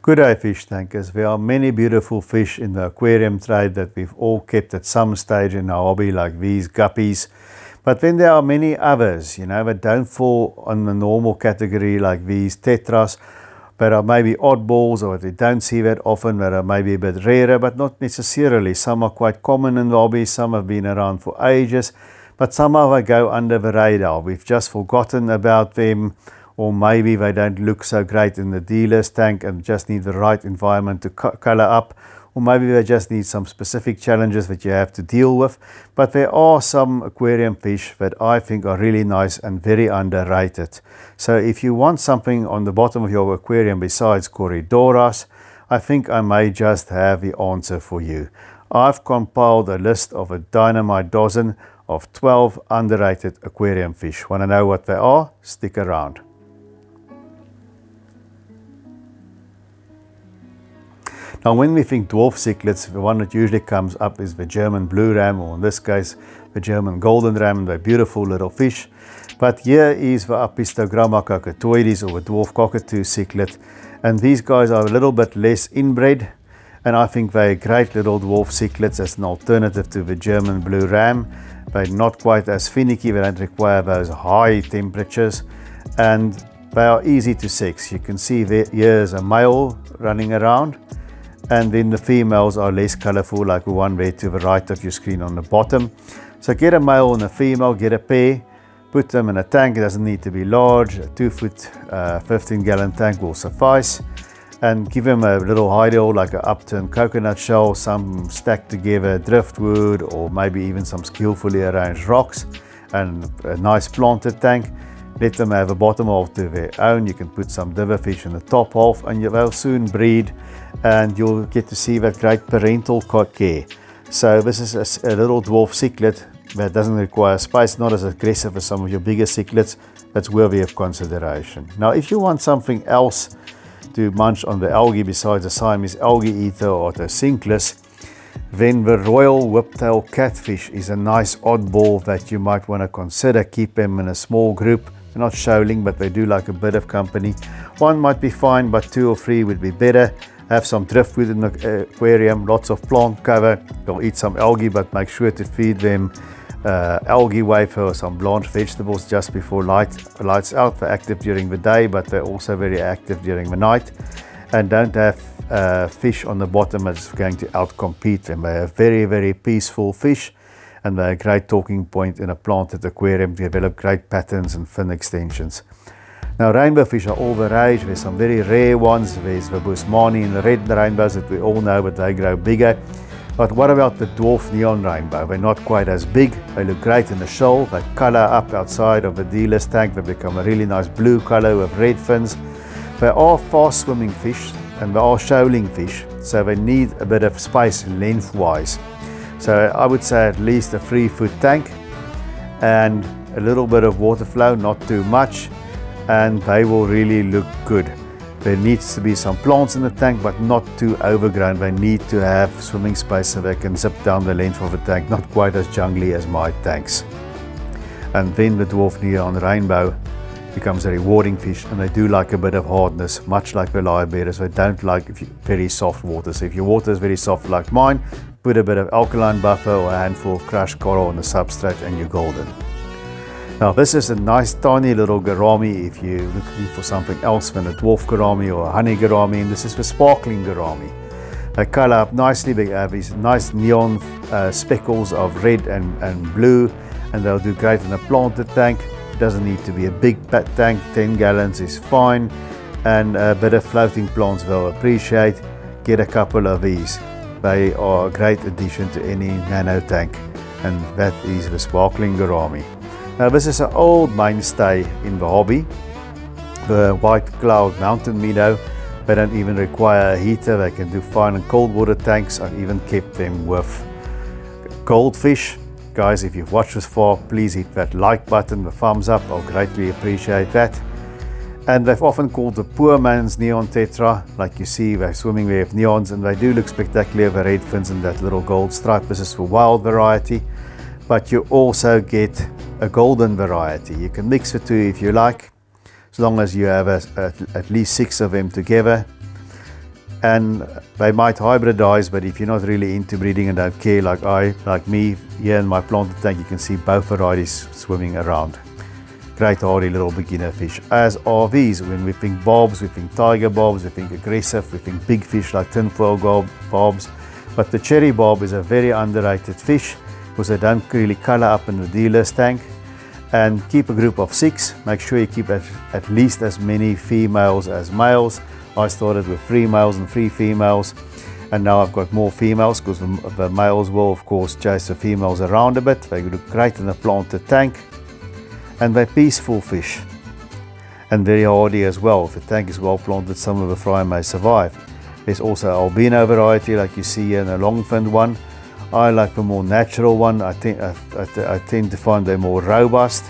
Good day, fish tankers. There are many beautiful fish in the aquarium trade that we've all kept at some stage in our hobby, like these guppies. But then there are many others, that don't fall on the normal category, like these tetras, that are maybe oddballs, or that we don't see that often, that are maybe a bit rarer, but not necessarily. Some are quite common in the hobby, some have been around for ages, but somehow they go under the radar. We've just forgotten about them, or maybe they don't look so great in the dealer's tank and just need the right environment to color up, or maybe they just need some specific challenges that you have to deal with. But there are some aquarium fish that I think are really nice and very underrated. So if you want something on the bottom of your aquarium besides Corydoras, I think I may just have the answer for you. I've compiled a list of a Dynamite dozen of 12 underrated aquarium fish. Want to know what they are? Stick around. Now, when we think dwarf cichlids, the one that usually comes up is the German blue ram, or in this case, the German golden ram. They're beautiful little fish. But here is the Apistogramma cacatoides, or the dwarf cockatoo cichlid. And these guys are a little bit less inbred, and I think they're great little dwarf cichlids as an alternative to the German blue ram. They're not quite as finicky, they don't require those high temperatures, and they are easy to sex. You can see here's a male running around, and then the females are less colorful, like the one there to the right of your screen on the bottom. So get a male and a female, get a pair, put them in a tank. It doesn't need to be large. A 2 foot 15-gallon tank will suffice, and give them a little hideout, like an upturned coconut shell, some stacked together driftwood, or maybe even some skillfully arranged rocks, and a nice planted tank. Let them have a bottom half to their own. You can put some diverfish in the top half, and they'll soon breed, and you'll get to see that great parental care. So this is a little dwarf cichlid that doesn't require space, not as aggressive as some of your bigger cichlids. That's worthy of consideration. Now, if you want something else to munch on the algae besides the Siamese algae eater or Otocinclus, then the Royal Whiptail catfish is a nice oddball that you might want to consider. Keep them in a small group. They're not shoaling, but they do like a bit of company. One might be fine, but 2 or 3 would be better. Have some driftwood in the aquarium, lots of plant cover. They'll eat some algae, but make sure to feed them algae wafer or some blanched vegetables just before lights out. They're active during the day, but they're also very active during the night. And don't have fish on the bottom that's going to outcompete them. They are very, very peaceful fish, and they're a great talking point in a planted aquarium to develop great patterns and fin extensions. Now, rainbow fish are all the rage. There's some very rare ones. There's the Busmani and the red rainbows that we all know, but they grow bigger. But what about the dwarf neon rainbow? They're not quite as big. They look great in the shoal. They color up outside of the dealer's tank. They become a really nice blue color with red fins. They are fast swimming fish, and they are shoaling fish, so they need a bit of space lengthwise. So I would say at least a 3 foot tank and a little bit of water flow, not too much, and they will really look good. There needs to be some plants in the tank, but not too overgrown. They need to have swimming space so they can zip down the length of the tank, not quite as jungly as my tanks. And then the dwarf neon rainbow becomes a rewarding fish, and they do like a bit of hardness, much like the lyrebearers. They don't like very soft water. So if your water is very soft like mine, put a bit of alkaline buffer or a handful of crushed coral on the substrate, and you're golden. Now, this is a nice tiny little gourami if you're looking for something else than a dwarf gourami or a honey gourami, and this is the sparkling gourami. They color up nicely. They have these nice neon speckles of red and blue, and they'll do great in a planted tank. It doesn't need to be a big tank. 10 gallons is fine, and a bit of floating plants they'll appreciate. Get a couple of these. They are a great addition to any nano tank, and that is the sparkling gourami. Now, this is an old mainstay in the hobby, the white cloud mountain meadow. They don't even require a heater. They can do fine in cold water tanks. I've even kept them with goldfish. Guys, if you've watched this far, please hit that like button, the thumbs up. I'll greatly appreciate that. And they've often called the poor man's neon tetra. Like you see, they're swimming there with neons, and they do look spectacular with the red fins and that little gold stripe. This is for wild variety, but you also get a golden variety. You can mix the two if you like, as long as you have at least 6 of them together. and they might hybridize, but if you're not really into breeding and don't care like me, here in my planted tank you can see both varieties swimming around. Great hardy little beginner fish, as are these. When we think bobs, we think tiger bobs, we think aggressive, we think big fish like tinfoil bobs, but the cherry bob is a very underrated fish because they don't really color up in the dealer's tank. And keep a group of 6, make sure you keep at least as many females as males. I started with 3 males and 3 females, and now I've got more females because the males will of course chase the females around a bit. They look great in a planted tank, and they're peaceful fish and very hardy as well. If the tank is well planted, some of the fry may survive. There's also an albino variety like you see here in a long-finned one. I like the more natural one. I tend to find they're more robust,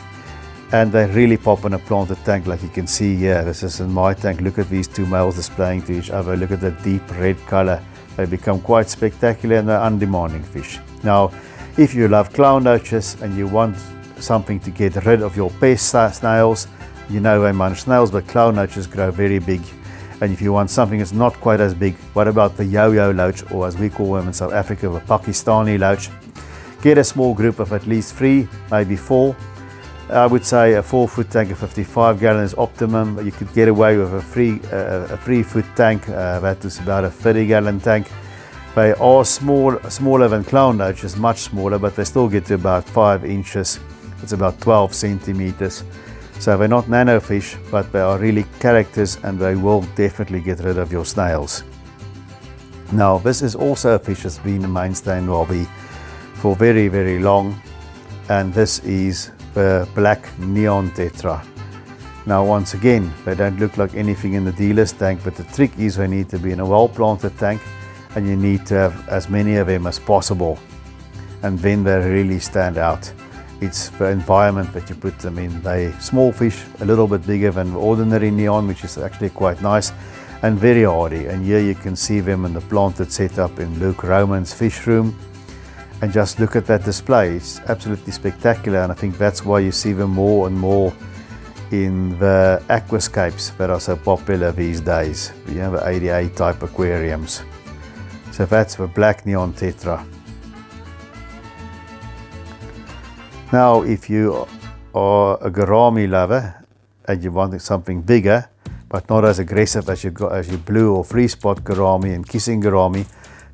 and they really pop in a planted tank like you can see here. This is in my tank. Look at these 2 males displaying to each other. Look at the deep red color. They become quite spectacular and they're undemanding fish. Now, if you love clown loaches and you want something to get rid of your pest snails, you know they munch snails, but clown loaches grow very big. And if you want something that's not quite as big, what about the Yoyo Loach, or as we call them in South Africa, the Pakistani Loach? Get a small group of at least 3, maybe 4. I would say a 4-foot tank of 55 gallons is optimum. You could get away with a 3-foot tank, that is about a 30-gallon tank. They are smaller than clown loaches, much smaller, but they still get to about 5 inches. It's about 12 centimeters. So they're not nano fish, but they are really characters, and they will definitely get rid of your snails. Now, this is also a fish that's been a mainstay in the hobby for very, very long, and this is the black neon tetra. Now, once again, they don't look like anything in the dealer's tank, but the trick is they need to be in a well-planted tank, and you need to have as many of them as possible, and then they really stand out. It's the environment that you put them in. They small fish, a little bit bigger than ordinary neon, which is actually quite nice, and very hardy. And here you can see them in the planted setup in Luke Roman's fish room. And just look at that display. It's absolutely spectacular, and I think that's why you see them more and more in the aquascapes that are so popular these days. You know, the 88 type aquariums. So that's the black neon tetra. Now, if you are a gourami lover and you want something bigger, but not as aggressive as your blue or free spot gourami and kissing gourami,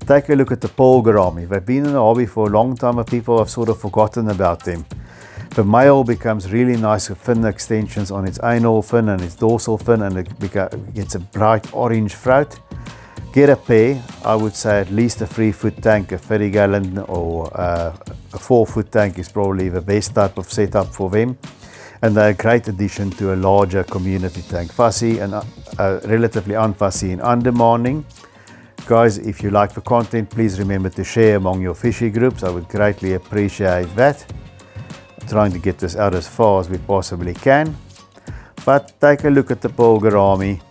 take a look at the Paulgami. They've been in the hobby for a long time, but people have sort of forgotten about them. The male becomes really nice with fin extensions on its anal fin and its dorsal fin, and it gets a bright orange throat. Get a pair. I would say at least a 3-foot tank, a 30-gallon, or a 4-foot tank is probably the best type of setup for them. And they're a great addition to a larger community tank. Fussy and relatively unfussy and undemanding. Guys, if you like the content, please remember to share among your fishy groups. I would greatly appreciate that. I'm trying to get this out as far as we possibly can. But take a look at the Paulgami.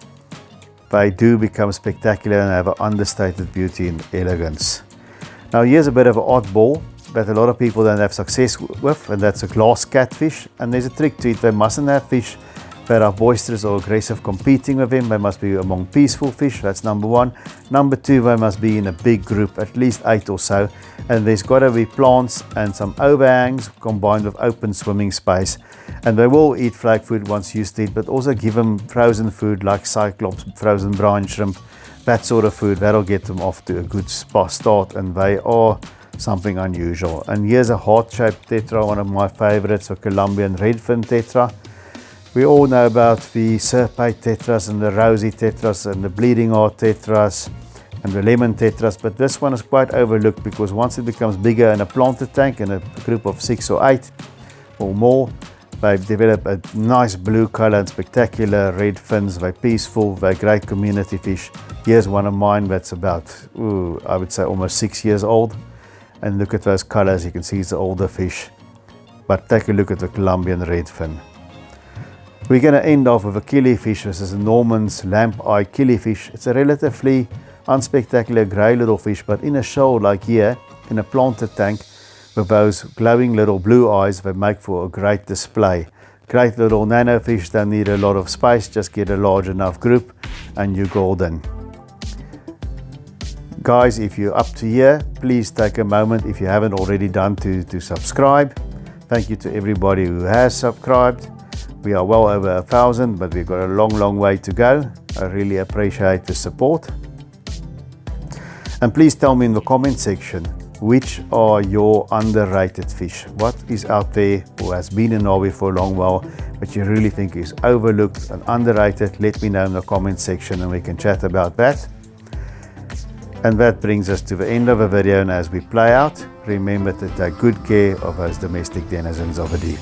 They do become spectacular and have an understated beauty and elegance. Now, here's a bit of an oddball that a lot of people don't have success with, and that's a glass catfish. And there's a trick to it. They mustn't have fish that are boisterous or aggressive competing with them. They must be among peaceful fish. That's number 1. Number 2, they must be in a big group, at least 8 or so. And there's got to be plants and some overhangs combined with open swimming space. And they will eat flag food once used to it, but also give them frozen food like cyclops, frozen brine shrimp, that sort of food. That'll get them off to a good start, and they are something unusual. And here's a heart-shaped tetra, one of my favorites, a Colombian redfin tetra. We all know about the serpate tetras and the rosy tetras and the bleeding heart tetras and the lemon tetras, but this one is quite overlooked because once it becomes bigger in a planted tank in a group of 6 or 8 or more, they've developed a nice blue color and spectacular red fins. They're peaceful, they're great community fish. Here's one of mine that's about, I would say almost 6 years old. And look at those colors, you can see it's an older fish. But take a look at the Colombian redfin. We're going to end off with a killifish. This is a Norman's Lampeye killifish. It's a relatively unspectacular grey little fish, but in a shoal like here, in a planted tank, with those glowing little blue eyes, they make for a great display. Great little nano fish, don't need a lot of space, just get a large enough group and you're golden. Guys, if you're up to here, please take a moment, if you haven't already done, to subscribe. Thank you to everybody who has subscribed. We are well over 1,000, but we've got a long way to go. I really appreciate the support. And please tell me in the comment section, which are your underrated fish? What is out there or has been in hobby for a long while, but you really think is overlooked and underrated? Let me know in the comment section and we can chat about that. And that brings us to the end of the video, and as we play out, remember to take good care of those domestic denizens of the deep.